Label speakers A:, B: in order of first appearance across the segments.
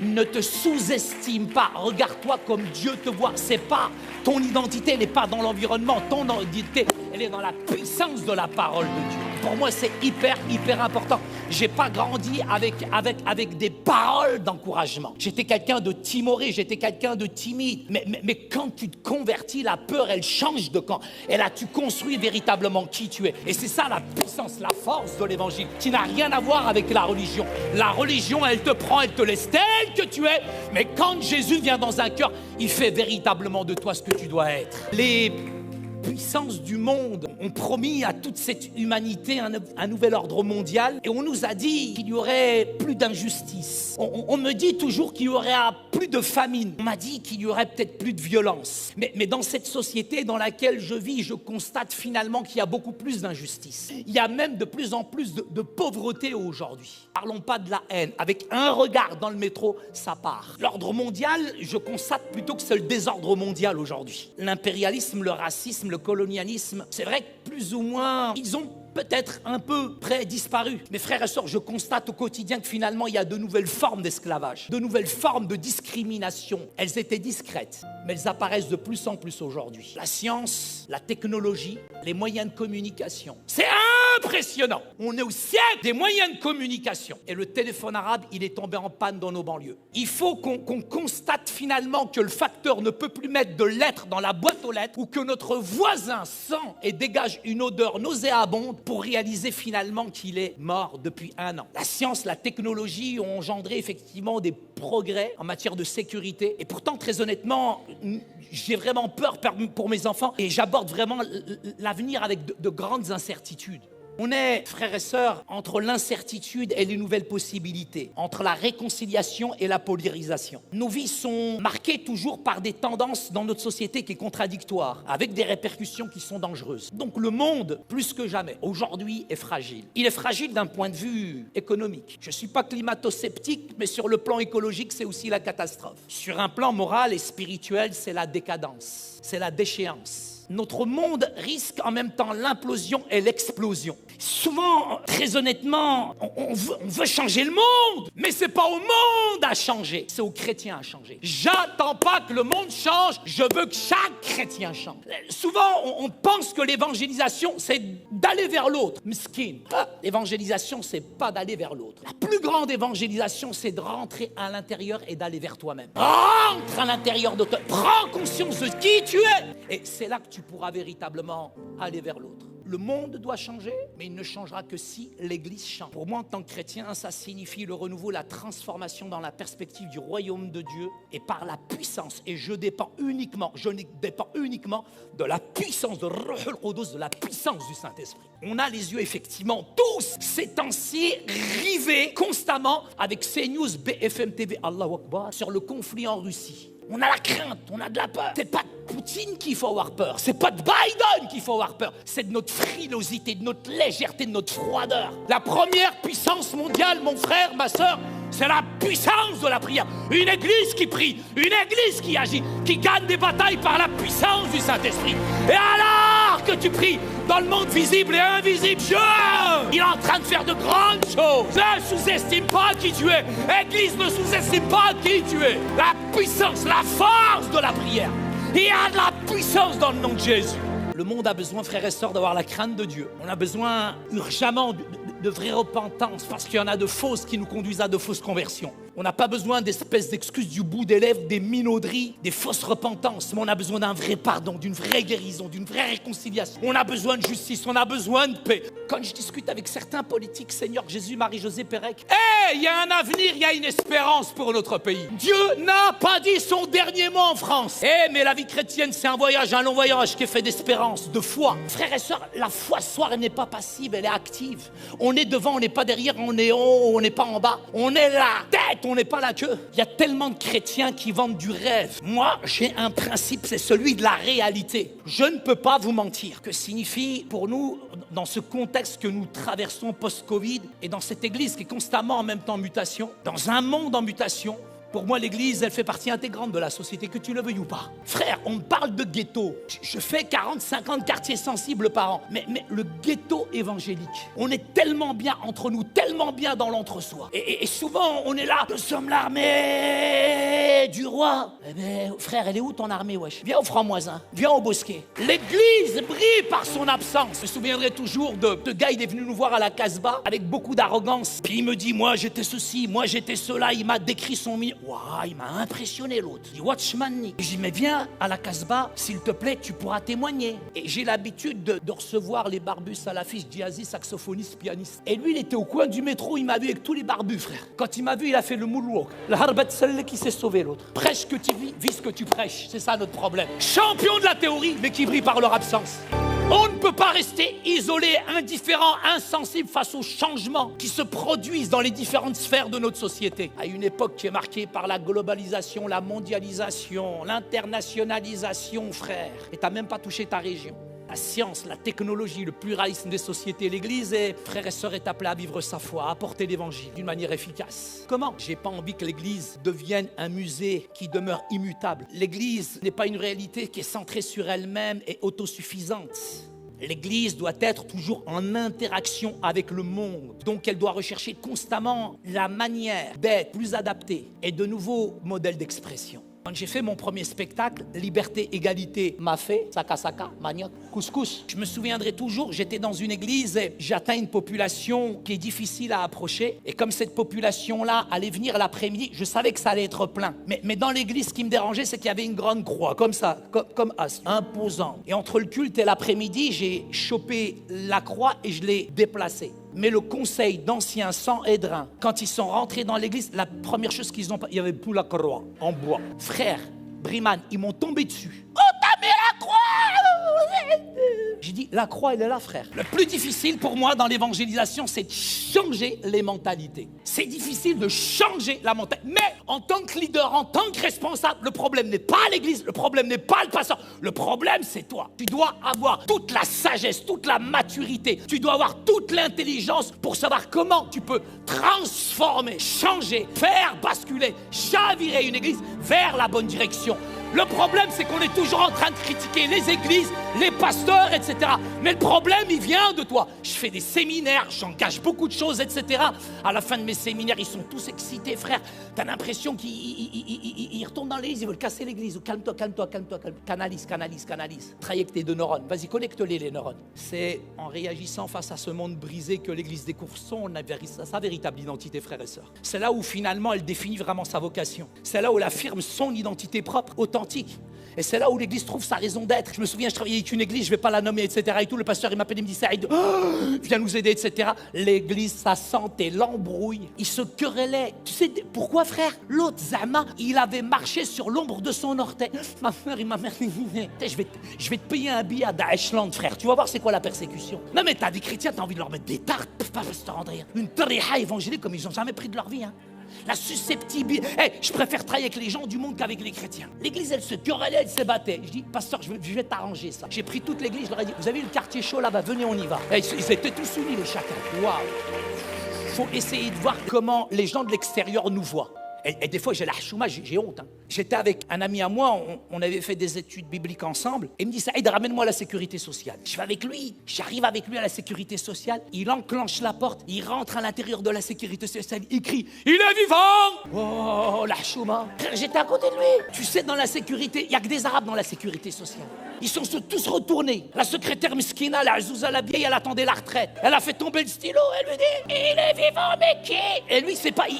A: Ne te sous-estime pas. Regarde-toi comme Dieu te voit. C'est pas ton identité, elle n'est pas dans l'environnement. Ton identité, elle est dans la puissance de la parole de Dieu. Pour moi, c'est hyper important. J'ai pas grandi avec des paroles d'encouragement. J'étais quelqu'un de timoré, j'étais quelqu'un de timide. Mais quand tu te convertis, la peur, elle change de camp. Et là, tu construis véritablement qui tu es. Et c'est ça la puissance, la force de l'évangile, qui n'a rien à voir avec la religion. La religion, elle te prend, elle te laisse tel que tu es. Mais quand Jésus vient dans un cœur, il fait véritablement de toi ce que tu dois être. Les puissances du monde ont promis à toute cette humanité un nouvel ordre mondial, et on nous a dit qu'il y aurait plus d'injustice. On me dit toujours qu'il y aurait plus de famine. On m'a dit qu'il y aurait peut-être plus de violence. Mais dans cette société dans laquelle je vis, je constate finalement qu'il y a beaucoup plus d'injustice. Il y a même de plus en plus de pauvreté aujourd'hui. Parlons pas de la haine. Avec un regard dans le métro, ça part. L'ordre mondial, je constate plutôt que c'est le désordre mondial aujourd'hui. L'impérialisme, le racisme, le colonialisme, c'est vrai que plus ou moins, ils ont peut-être un peu près disparu. Mes frères et sœurs, je constate au quotidien que finalement, il y a de nouvelles formes d'esclavage, de nouvelles formes de discrimination. Elles étaient discrètes, mais elles apparaissent de plus en plus aujourd'hui. La science, la technologie, les moyens de communication. C'est impressionnant. On est au siècle des moyens de communication. Et le téléphone arabe, il est tombé en panne dans nos banlieues. Il faut qu'on constate finalement que le facteur ne peut plus mettre de lettres dans la boîte aux lettres, ou que notre voisin sent et dégage une odeur nauséabonde pour réaliser finalement qu'il est mort depuis 1 an. La science, la technologie ont engendré effectivement des progrès en matière de sécurité. Et pourtant, très honnêtement, j'ai vraiment peur pour mes enfants, et j'aborde vraiment l'avenir avec de grandes incertitudes. On est, frères et sœurs, entre l'incertitude et les nouvelles possibilités, entre la réconciliation et la polarisation. Nos vies sont marquées toujours par des tendances dans notre société qui est contradictoire, avec des répercussions qui sont dangereuses. Donc le monde, plus que jamais, aujourd'hui est fragile. Il est fragile d'un point de vue économique. Je ne suis pas climato-sceptique, mais sur le plan écologique, c'est aussi la catastrophe. Sur un plan moral et spirituel, c'est la décadence, c'est la déchéance. Notre monde risque en même temps l'implosion et l'explosion. Souvent, très honnêtement, on veut changer le monde, mais c'est pas au monde à changer, c'est aux chrétiens à changer. J'attends pas que le monde change, je veux que chaque chrétien change. Souvent, on pense que l'évangélisation, c'est d'aller vers l'autre. Miskin. L'évangélisation, c'est pas d'aller vers l'autre. La plus grande évangélisation, c'est de rentrer à l'intérieur et d'aller vers toi-même. Rentre à l'intérieur de toi, prends conscience de qui tu es, et c'est là que tu pourras véritablement aller vers l'autre. Le monde doit changer, mais il ne changera que si l'Église change. Pour moi, en tant que chrétien, ça signifie le renouveau, la transformation dans la perspective du royaume de Dieu, et par la puissance. Et je ne dépends uniquement de la puissance de Ruhul Qudus, de la puissance du Saint-Esprit. On a les yeux effectivement tous ces temps-ci rivés constamment avec CNews, BFM TV, Allahu Akbar, sur le conflit en Russie. On a la crainte, on a de la peur. C'est pas de Poutine qu'il faut avoir peur, c'est pas de Biden qu'il faut avoir peur, c'est de notre frilosité, de notre légèreté, de notre froideur. La première puissance mondiale, mon frère, ma soeur, c'est la puissance de la prière. Une église qui prie, une église qui agit, qui gagne des batailles par la puissance du Saint-Esprit. Et alors que tu pries dans le monde visible et invisible, Dieu, il est en train de faire de grandes choses. Ne sous-estime pas qui tu es. Église, ne sous-estime pas qui tu es. La puissance, la force de la prière. Il y a de la puissance dans le nom de Jésus. Le monde a besoin, frères et sœurs, d'avoir la crainte de Dieu. On a besoin urgemment de vraie repentance, parce qu'il y en a de fausses qui nous conduisent à de fausses conversions. On n'a pas besoin d'espèces d'excuses du bout des lèvres, des minauderies, des fausses repentances, mais on a besoin d'un vrai pardon, d'une vraie guérison, d'une vraie réconciliation. On a besoin de justice, on a besoin de paix. Quand je discute avec certains politiques, Seigneur Jésus, Marie-Josée Pérec, il y a un avenir, il y a une espérance pour notre pays. Dieu n'a pas dit son dernier mot en France. Mais la vie chrétienne, c'est un voyage, un long voyage qui est fait d'espérance, de foi. Frères et sœurs, la foi ce soir, elle n'est pas passive, elle est active. On est devant, on n'est pas derrière, on est haut, on n'est pas en bas. On est la tête, on n'est pas la queue. Il y a tellement de chrétiens qui vendent du rêve. Moi, j'ai un principe, c'est celui de la réalité. Je ne peux pas vous mentir. Que signifie pour nous, dans ce contexte que nous traversons post-Covid, et dans cette église qui est constamment en même temps en mutation, dans un monde en mutation, Pour moi, l'église, elle fait partie intégrante de la société, que tu le veuilles ou pas. Frère, on me parle de ghetto. Je fais 40-50 quartiers sensibles par an. Mais le ghetto évangélique, on est tellement bien entre nous, tellement bien dans l'entre-soi. Et souvent, on est là, nous sommes l'armée du roi. Eh bien, frère, elle est où ton armée, wesh? Viens au franc-moisin, viens au bosquet. L'église brille par son absence. Je me souviendrai toujours de ce gars, il est venu nous voir à la Casbah avec beaucoup d'arrogance. Puis il me dit, moi j'étais ceci, moi j'étais cela. Il m'a décrit son milieu. Waouh, il m'a impressionné l'autre. Il dit, Watchman. Je dis, mais viens à la Casbah, s'il te plaît, tu pourras témoigner. Et j'ai l'habitude de recevoir les barbus salafistes, djihadistes, saxophonistes, pianistes. Et lui, il était au coin du métro, il m'a vu avec tous les barbus, frère. Quand il m'a vu, il a fait le moonwalk. Le harbat salé qui s'est sauvé, l'autre. Prêche ce que tu vis ce que tu prêches. C'est ça notre problème. Champion de la théorie, mais qui brille par leur absence. On ne peut pas rester isolé, indifférent, insensible face aux changements qui se produisent dans les différentes sphères de notre société. À une époque qui est marquée par la globalisation, la mondialisation, l'internationalisation, frère. Et t'as même pas touché ta région. La science, la technologie, le pluralisme des sociétés, l'Église, et frères et sœurs, est appelé à vivre sa foi, à apporter l'Évangile d'une manière efficace. Comment? J'ai pas envie que l'Église devienne un musée qui demeure immutable. L'Église n'est pas une réalité qui est centrée sur elle-même et autosuffisante. L'Église doit être toujours en interaction avec le monde. Donc elle doit rechercher constamment la manière d'être plus adaptée et de nouveaux modèles d'expression. Quand j'ai fait mon premier spectacle, Liberté, Égalité, m'a fait, saka saka, manioc, couscous. Je me souviendrai toujours, j'étais dans une église et j'atteins une population qui est difficile à approcher. Et comme cette population-là allait venir l'après-midi, je savais que ça allait être plein. Mais dans l'église, ce qui me dérangeait, c'est qu'il y avait une grande croix, comme ça, comme as, imposant. Et entre le culte et l'après-midi, j'ai chopé la croix et je l'ai déplacée. Mais le conseil d'anciens sans Hédrin, quand ils sont rentrés dans l'église, la première chose qu'ils ont pas, il y avait plus la croix en bois. Frère, Briman, ils m'ont tombé dessus. Oh, t'as mis la croix! J'ai dit, la croix, elle est là, frère. Le plus difficile pour moi dans l'évangélisation, c'est de changer les mentalités. C'est difficile de changer la mentalité. Mais en tant que leader, en tant que responsable, le problème n'est pas l'église, le problème n'est pas le pasteur. Le problème, c'est toi. Tu dois avoir toute la sagesse, toute la maturité. Tu dois avoir toute l'intelligence pour savoir comment tu peux transformer, changer, faire basculer, chavirer une église vers la bonne direction. Le problème, c'est qu'on est toujours en train de critiquer les églises, les pasteurs, etc. Mais le problème, il vient de toi. Je fais des séminaires, j'engage beaucoup de choses, etc. À la fin de mes séminaires, ils sont tous excités, frère. T'as l'impression qu'ils retournent dans l'église, ils veulent casser l'église. Calme-toi, calme-toi, calme-toi, canalise. Travaille avec tes deux neurones. Vas-y, connecte-les, les neurones. C'est en réagissant face à ce monde brisé que l'église découvre sa véritable identité, frères et sœurs. C'est là où finalement elle définit vraiment sa vocation. C'est là où elle affirme son identité propre, authentique. Et c'est là où l'église trouve sa raison d'être. Je me souviens, je travaillais avec une église, je ne vais pas la nommer, etc. Et tout, le pasteur, il m'appelle, il me dit, Saïd, viens nous aider, etc. L'église, ça sentait l'embrouille. Il se querellait. Tu sais pourquoi, frère? L'autre, Zama, il avait marché sur l'ombre de son orteil. Ma mère, je vais te payer un billet à Daeshland, frère. Tu vas voir c'est quoi la persécution. Non, mais t'as des chrétiens, t'as envie de leur mettre des tartes. Pas pasteur André. Une tariha évangélique comme ils n'ont jamais pris de leur vie, hein. La susceptibilité. Hey, je préfère travailler avec les gens du monde qu'avec les chrétiens. L'église, elle se querellait, elle se battait. Je dis, pasteur, je vais t'arranger ça. J'ai pris toute l'église, je leur ai dit, vous avez le quartier chaud là-bas, venez, on y va. Hey, ils étaient tous unis, les chacun. Waouh! Faut essayer de voir comment les gens de l'extérieur nous voient. Et des fois, j'ai la chouma, j'ai honte. Hein. J'étais avec un ami à moi, on avait fait des études bibliques ensemble. Et il me dit, Saïd, ramène-moi la sécurité sociale. Je vais avec lui, j'arrive avec lui à la sécurité sociale. Il enclenche la porte, il rentre à l'intérieur de la sécurité sociale, il crie, il est vivant! Oh, la chouma. J'étais à côté de lui. Tu sais, dans la sécurité, il n'y a que des Arabes dans la sécurité sociale. Ils sont tous retournés. La secrétaire Miskina, la Azouza, la vieille, elle attendait la retraite. Elle a fait tomber le stylo, elle lui dit, il est vivant, mais qui? Et lui,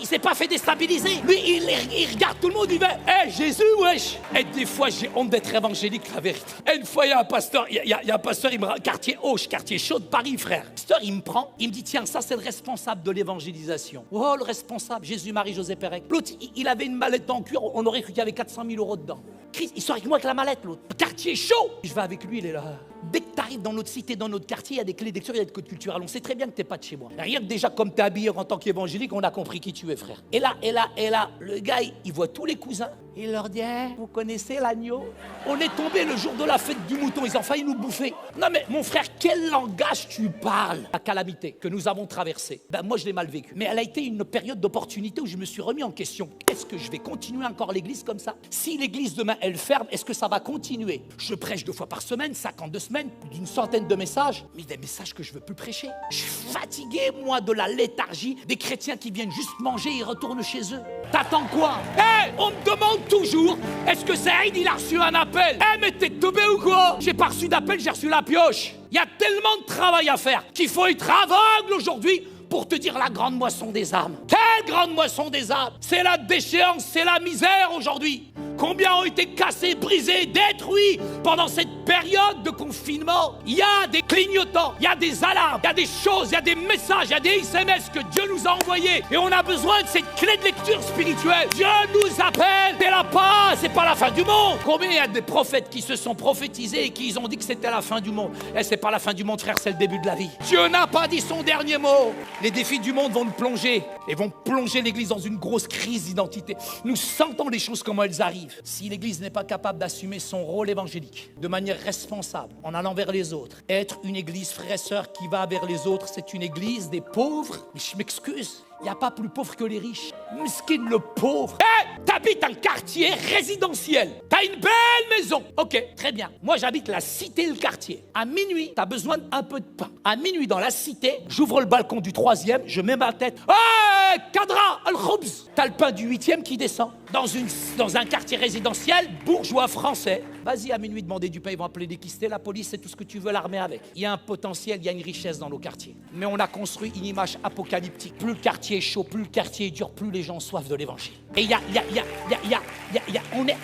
A: il s'est pas fait déstabiliser. Lui, il regarde tout le monde, il va, hé, Jésus, wesh. Et des fois, j'ai honte d'être évangélique, la vérité. Et une fois, il y a un pasteur, il y a un pasteur, il me rend, quartier Auch, quartier chaud de Paris, frère. Le pasteur, il me prend, il me dit, tiens, ça, c'est le responsable de l'évangélisation. Oh, le responsable, Jésus, Marie, José, Pérec. L'autre, il avait une mallette en cuir, on aurait cru qu'il y avait 400 000 € dedans. Christ, il sort avec moi avec la mallette, l'autre. Quartier chaud. Je vais avec lui, il est là. Dès que t'as T'arrives dans notre cité, dans notre quartier, il y a des clés de lecture, il y a des codes culturels. On sait très bien que t'es pas de chez moi. Rien que déjà comme t'es habillé en tant qu'évangélique, on a compris qui tu es, frère. Et là, le gars, il voit tous les cousins. Il leur dit, vous connaissez l'agneau? On est tombé le jour de la fête du mouton, ils ont failli nous bouffer. Non mais mon frère, quel langage tu parles? La calamité que nous avons traversée, moi je l'ai mal vécue. Mais elle a été une période d'opportunité où je me suis remis en question. Est-ce que je vais continuer encore l'église comme ça? Si l'église demain elle ferme, est-ce que ça va continuer? Je prêche 2 fois par semaine, 52 semaines, plus d'une centaine de messages. Mais des messages que je veux plus prêcher. Je suis fatigué moi de la léthargie des chrétiens qui viennent juste manger et retournent chez eux. T'attends quoi? On me demande toujours, est-ce que Saïd il a reçu un appel? Mais t'es tombé ou quoi? J'ai pas reçu d'appel, j'ai reçu la pioche. Il y a tellement de travail à faire qu'il faut être aveugle aujourd'hui pour te dire la grande moisson des âmes. Quelle grande moisson des âmes? C'est la déchéance, c'est la misère aujourd'hui. Combien ont été cassés, brisés, détruits pendant cette période de confinement? Il y a des clignotants, il y a des alarmes, il y a des choses, il y a des messages, il y a des SMS que Dieu nous a envoyés. Et on a besoin de cette clé de lecture spirituelle. Dieu nous appelle, c'est la paix, c'est pas la fin du monde. Combien il y a des prophètes qui se sont prophétisés et qui ont dit que c'était la fin du monde? C'est pas la fin du monde, frère, c'est le début de la vie. Dieu n'a pas dit son dernier mot. Les défis du monde vont nous plonger et vont plonger l'Église dans une grosse crise d'identité. Nous sentons les choses comment elles arrivent. Si l'Église n'est pas capable d'assumer son rôle évangélique de manière responsable, en allant vers les autres, être une Église, frères et sœurs, qui va vers les autres, c'est une Église des pauvres. Mais je m'excuse, il n'y a pas plus pauvre que les riches. Miskin le pauvre. T'habites un quartier résidentiel. T'as une belle maison. Ok, très bien. Moi, j'habite la cité, le quartier. À minuit, t'as besoin d'un peu de pain. À minuit, dans la cité, j'ouvre le balcon du 3e, je mets ma tête. Kadra, al-Khoubz. T'as le pain du 8e qui descend. Dans un quartier résidentiel, bourgeois français. Vas-y, à minuit, demander du pain. Ils vont appeler des quistés, la police, c'est tout ce que tu veux, l'armée avec. Il y a un potentiel, il y a une richesse dans nos quartiers. Mais on a construit une image apocalyptique. Plus le quartier est chaud, plus le quartier est dur, plus les gens ont soif de l'évangile. Et on est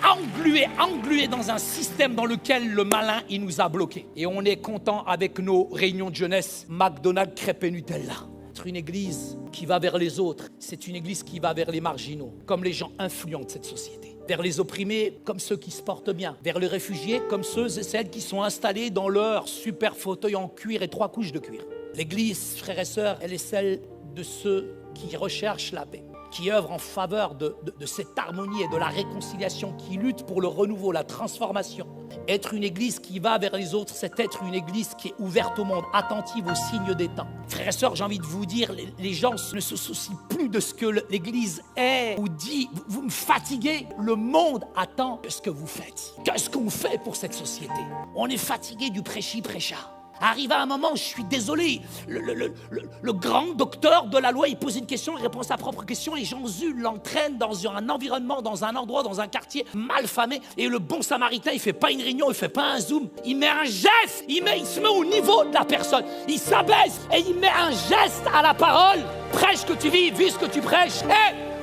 A: englué dans un système dans lequel le malin, il nous a bloqués. Et on est content avec nos réunions de jeunesse, McDonald's, crêpes et Nutella. Être une église qui va vers les autres, c'est une église qui va vers les marginaux, comme les gens influents de cette société. Vers les opprimés, comme ceux qui se portent bien. Vers les réfugiés, comme ceux et celles qui sont installés dans leur super fauteuil en cuir et 3 couches de cuir. L'église, frères et sœurs, elle est celle de ceux qui recherchent la paix, qui œuvrent en faveur de cette harmonie et de la réconciliation, qui luttent pour le renouveau, la transformation. Être une église qui va vers les autres, c'est être une église qui est ouverte au monde, attentive aux signes des temps. Frères et sœurs, j'ai envie de vous dire, les gens ne se soucient plus de ce que l'église est ou dit. Vous me fatiguez. Le monde attend ce que vous faites. Qu'est-ce qu'on fait pour cette société? On est fatigué du prêchi-prêcha. Arrive à un moment, je suis désolé, le grand docteur de la loi, il pose une question, il répond à sa propre question, et Jésus l'entraîne dans un environnement, dans un endroit, dans un quartier mal famé, et le bon samaritain, il fait pas une réunion, il fait pas un zoom, il met un geste, il se met au niveau de la personne, il s'abaisse, et il met un geste à la parole. Prêche ce que tu vis, vis ce que tu prêches.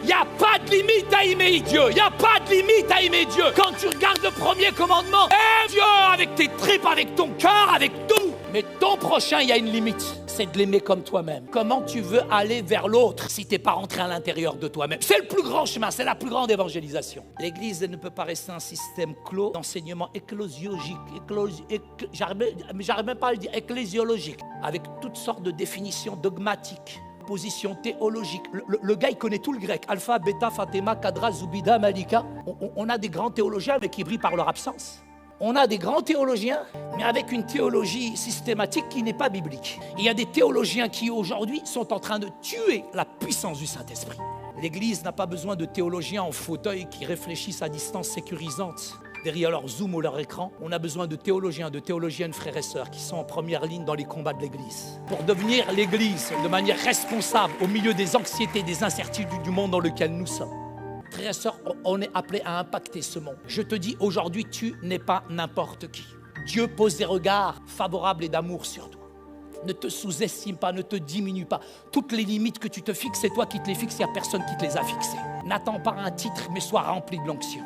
A: Il n'y a pas de limite à aimer Dieu. Il n'y a pas de limite à aimer Dieu. Quand tu regardes le premier commandement, Dieu avec tes tripes, avec ton cœur, avec tout. Mais ton prochain, il y a une limite. C'est de l'aimer comme toi-même. Comment tu veux aller vers l'autre si tu n'es pas rentré à l'intérieur de toi-même? C'est le plus grand chemin, c'est la plus grande évangélisation. L'Église, elle ne peut pas rester un système clos d'enseignement ecclésiologique. J'arrive même pas à le dire, ecclésiologique. Avec toutes sortes de définitions dogmatiques. Position théologique. Le gars, il connaît tout le grec. Alpha, bêta, Fatima, Kadra, Zoubida, Malika. On a des grands théologiens, mais qui brillent par leur absence. On a des grands théologiens, mais avec une théologie systématique qui n'est pas biblique. Il y a des théologiens qui, aujourd'hui, sont en train de tuer la puissance du Saint-Esprit. L'Église n'a pas besoin de théologiens en fauteuil qui réfléchissent à distance sécurisante derrière leur Zoom ou leur écran. On a besoin de théologiens, de théologiennes, frères et sœurs, qui sont en première ligne dans les combats de l'Église. Pour devenir l'Église de manière responsable au milieu des anxiétés, des incertitudes du monde dans lequel nous sommes. Frères et sœurs, on est appelé à impacter ce monde. Je te dis aujourd'hui, tu n'es pas n'importe qui. Dieu pose des regards favorables et d'amour sur toi. Ne te sous-estime pas, ne te diminue pas. Toutes les limites que tu te fixes, c'est toi qui te les fixes, il n'y a personne qui te les a fixées. N'attends pas un titre, mais sois rempli de l'onction.